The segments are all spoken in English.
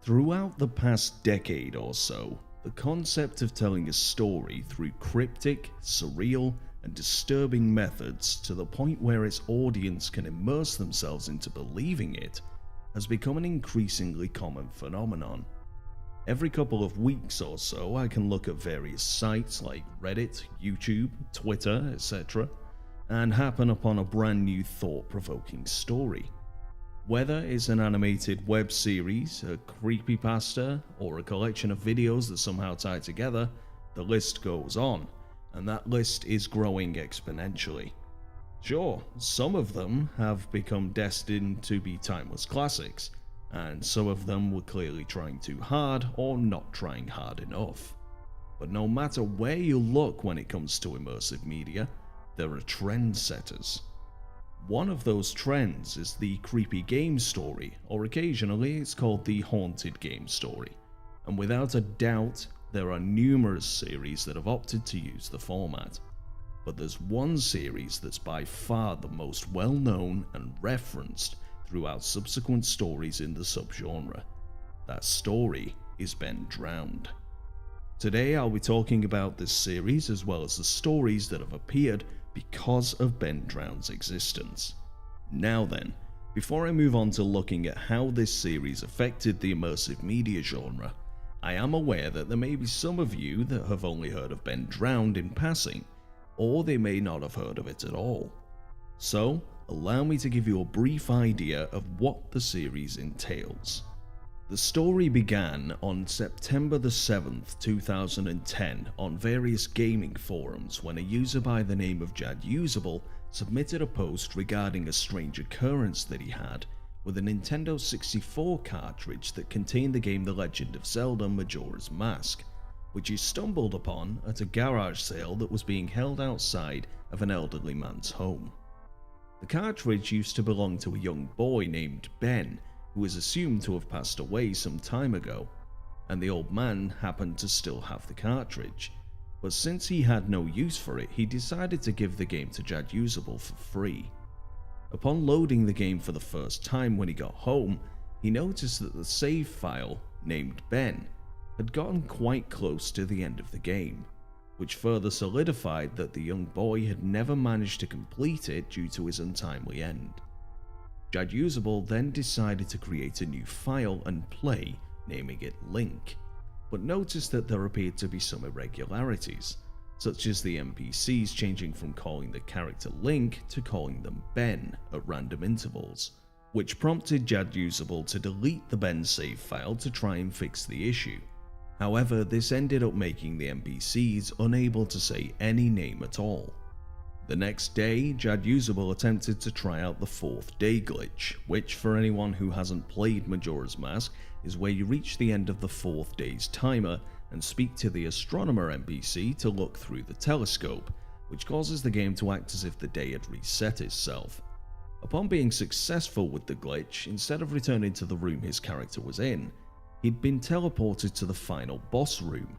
Throughout the past decade or so, the concept of telling a story through cryptic, surreal, and disturbing methods to the point where its audience can immerse themselves into believing it has become an increasingly common phenomenon. Every couple of weeks or so, I can look at various sites like Reddit, YouTube, Twitter, etc., and happen upon a brand new thought-provoking story. Whether it's an animated web series, a creepypasta, or a collection of videos that somehow tie together, the list goes on, and that list is growing exponentially. Sure, some of them have become destined to be timeless classics, and some of them were clearly trying too hard or not trying hard enough. But no matter where you look when it comes to immersive media, there are trendsetters. One of those trends is the creepy game story, or occasionally it's called the haunted game story, and without a doubt there are numerous series that have opted to use the format. But there's one series that's by far the most well known and referenced throughout subsequent stories in the subgenre. That story is Ben Drowned. Today I'll be talking about this series as well as the stories that have appeared because of Ben Drowned's existence. Now then, before I move on to looking at how this series affected the immersive media genre, I am aware that there may be some of you that have only heard of Ben Drowned in passing, or they may not have heard of it at all. So, allow me to give you a brief idea of what the series entails. The story began on September the 7th, 2010 on various gaming forums when a user by the name of JadUsable submitted a post regarding a strange occurrence that he had with a Nintendo 64 cartridge that contained the game The Legend of Zelda Majora's Mask, which he stumbled upon at a garage sale that was being held outside of an elderly man's home. The cartridge used to belong to a young boy named Ben, who was assumed to have passed away some time ago, and the old man happened to still have the cartridge, but since he had no use for it, he decided to give the game to JadUsable for free. Upon loading the game for the first time when he got home, he noticed that the save file, named Ben, had gotten quite close to the end of the game, which further solidified that the young boy had never managed to complete it due to his untimely end. JadUsable then decided to create a new file and play, naming it Link, but noticed that there appeared to be some irregularities, such as the NPCs changing from calling the character Link to calling them Ben at random intervals, which prompted JadUsable to delete the Ben save file to try and fix the issue. However, this ended up making the NPCs unable to say any name at all. The next day, JadUsable attempted to try out the 4th day glitch, which for anyone who hasn't played Majora's Mask is where you reach the end of the 4th day's timer and speak to the astronomer NPC to look through the telescope, which causes the game to act as if the day had reset itself. Upon being successful with the glitch, instead of returning to the room his character was in, he'd been teleported to the final boss room.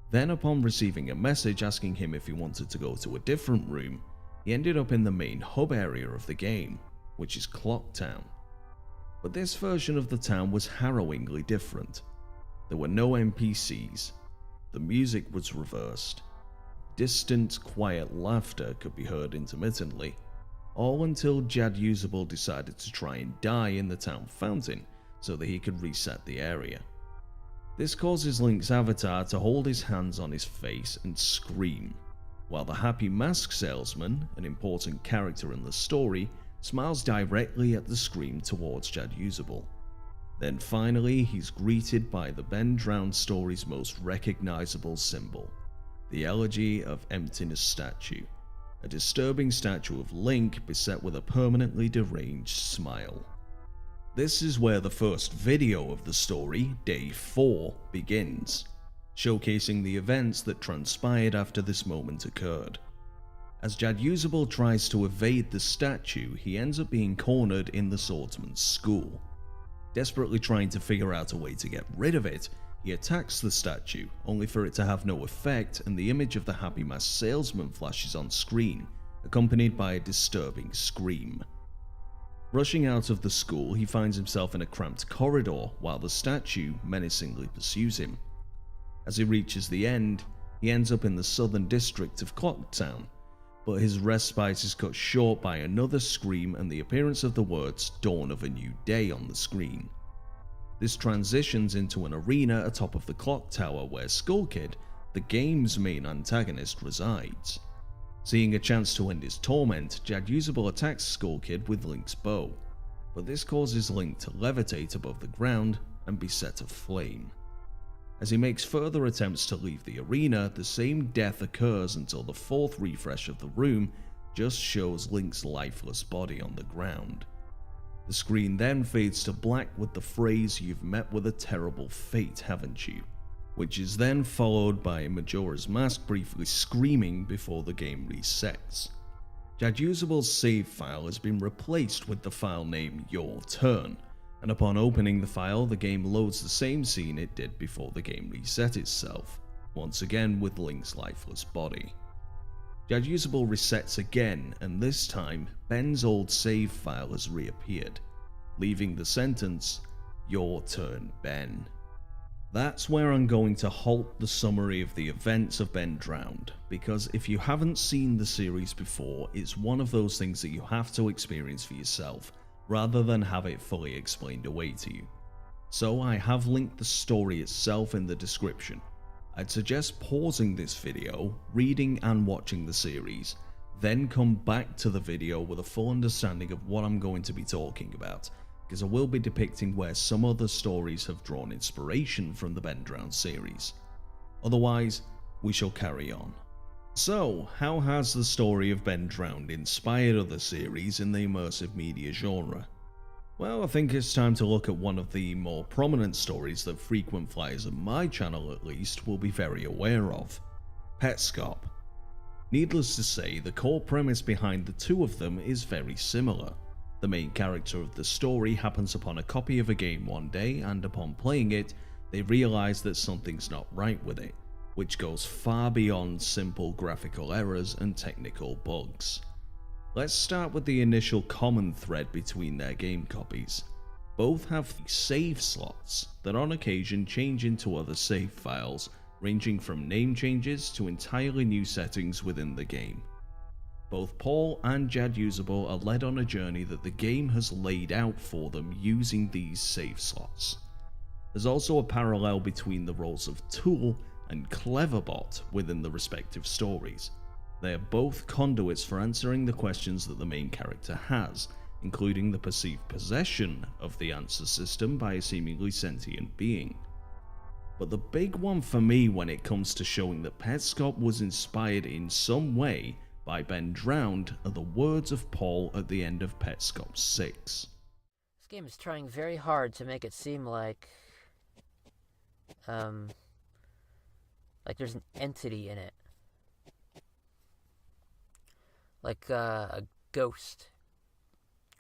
Then upon receiving a message asking him if he wanted to go to a different room, he ended up in the main hub area of the game, which is Clock Town. But this version of the town was harrowingly different. There were no NPCs, the music was reversed, distant, quiet laughter could be heard intermittently, all until JadUsable decided to try and die in the town fountain so that he could reset the area. This causes Link's avatar to hold his hands on his face and scream, while the happy mask salesman, an important character in the story, smiles directly at the scream towards JadUsable. Then finally, he's greeted by the Ben Drowned story's most recognizable symbol, the Elegy of Emptiness statue, a disturbing statue of Link beset with a permanently deranged smile. This is where the first video of the story, Day 4, begins, showcasing the events that transpired after this moment occurred. As JadUsable tries to evade the statue, he ends up being cornered in the swordsman's school. Desperately trying to figure out a way to get rid of it, he attacks the statue, only for it to have no effect, and the image of the Happy Mask salesman flashes on screen, accompanied by a disturbing scream. Rushing out of the school, he finds himself in a cramped corridor while the statue menacingly pursues him. As he reaches the end, he ends up in the southern district of Clocktown, but his respite is cut short by another scream and the appearance of the words "Dawn of a New Day" on the screen. This transitions into an arena atop of the clock tower where Skull Kid, the game's main antagonist, resides. Seeing a chance to end his torment, Jadusable attacks Skull Kid with Link's bow, but this causes Link to levitate above the ground and be set aflame. As he makes further attempts to leave the arena, the same death occurs until the fourth refresh of the room just shows Link's lifeless body on the ground. The screen then fades to black with the phrase "You've met with a terrible fate, haven't you?", which is then followed by Majora's Mask briefly screaming before the game resets. Jadusable's save file has been replaced with the file name "Your Turn", and upon opening the file, the game loads the same scene it did before the game reset itself, once again with Link's lifeless body. Jadusable resets again, and this time, Ben's old save file has reappeared, leaving the sentence, "Your turn, Ben." That's where I'm going to halt the summary of the events of Ben Drowned, because if you haven't seen the series before, it's one of those things that you have to experience for yourself, rather than have it fully explained away to you. So I have linked the story itself in the description. I'd suggest pausing this video, reading and watching the series, then come back to the video with a full understanding of what I'm going to be talking about, because I will be depicting where some other stories have drawn inspiration from the Ben Drowned series. Otherwise, we shall carry on. So, how has the story of Ben Drowned inspired other series in the immersive media genre? Well, I think it's time to look at one of the more prominent stories that frequent flyers of my channel at least will be very aware of: Petscop. Needless to say, the core premise behind the two of them is very similar. The main character of the story happens upon a copy of a game one day, and upon playing it, they realise that something's not right with it, which goes far beyond simple graphical errors and technical bugs. Let's start with the initial common thread between their game copies. Both have save slots that on occasion change into other save files, ranging from name changes to entirely new settings within the game. Both Paul and Jadusable are led on a journey that the game has laid out for them using these save slots. There's also a parallel between the roles of Tool and Cleverbot within the respective stories. They are both conduits for answering the questions that the main character has, including the perceived possession of the answer system by a seemingly sentient being. But the big one for me when it comes to showing that Petscop was inspired in some way by Ben Drowned are the words of Paul at the end of Petscop 6. This game is trying very hard to make it seem like there's an entity in it. Like a ghost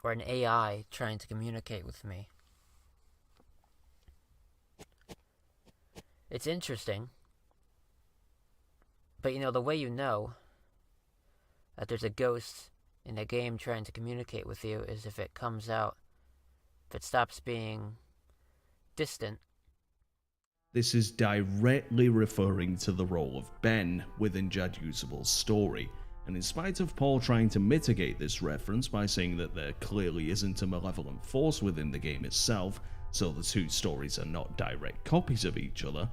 or an AI trying to communicate with me. It's interesting, but the way you know that there's a ghost in a game trying to communicate with you is if it comes out, if it stops being distant. This is directly referring to the role of Ben within Jadusable's story, and in spite of Paul trying to mitigate this reference by saying that there clearly isn't a malevolent force within the game itself, so the two stories are not direct copies of each other,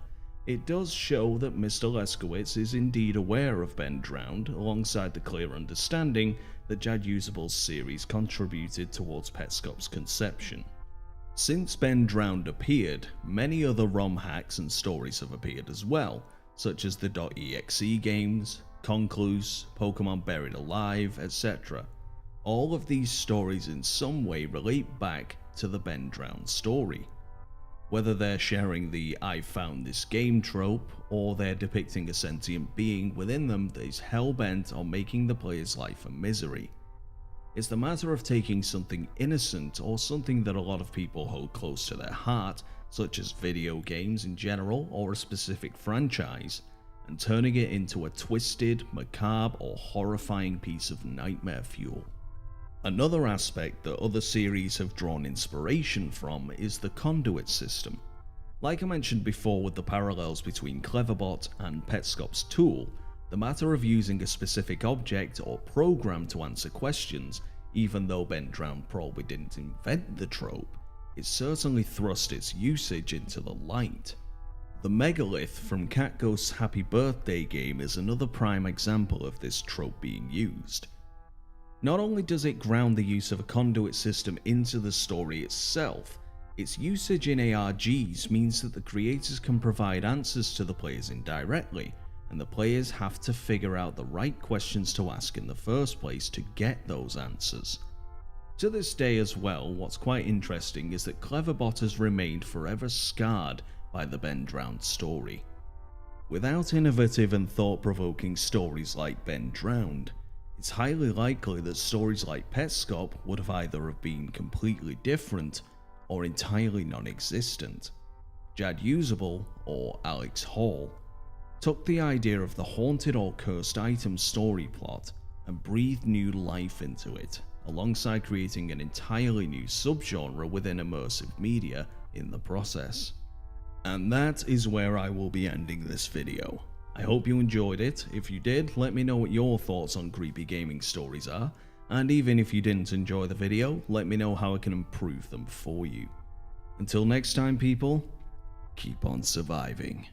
it does show that Mr. Leskowitz is indeed aware of Ben Drowned, alongside the clear understanding that Jadusable's series contributed towards Petscop's conception. Since Ben Drowned appeared, many other ROM hacks and stories have appeared as well, such as the .exe games, Concluse, Pokemon Buried Alive, etc. All of these stories in some way relate back to the Ben Drowned story. Whether they're sharing the "I found this game" trope, or they're depicting a sentient being within them that is hell-bent on making the player's life a misery. It's the matter of taking something innocent or something that a lot of people hold close to their heart, such as video games in general or a specific franchise, and turning it into a twisted, macabre or horrifying piece of nightmare fuel. Another aspect that other series have drawn inspiration from is the conduit system. Like I mentioned before with the parallels between Cleverbot and Petscop's tool, the matter of using a specific object or program to answer questions, even though Ben Drowned probably didn't invent the trope, it certainly thrust its usage into the light. The megalith from Cat Ghost's Happy Birthday game is another prime example of this trope being used. Not only does it ground the use of a conduit system into the story itself, its usage in ARGs means that the creators can provide answers to the players indirectly, and the players have to figure out the right questions to ask in the first place to get those answers. To this day as well, what's quite interesting is that Cleverbot has remained forever scarred by the Ben Drowned story. Without innovative and thought-provoking stories like Ben Drowned, it's highly likely that stories like Petscop would have either have been completely different or entirely non-existent. Jad Usable, or Alex Hall, took the idea of the haunted or cursed item story plot and breathed new life into it, alongside creating an entirely new subgenre within immersive media in the process. And that is where I will be ending this video. I hope you enjoyed it. If you did, let me know what your thoughts on creepy gaming stories are, and even if you didn't enjoy the video, let me know how I can improve them for you. Until next time people, keep on surviving.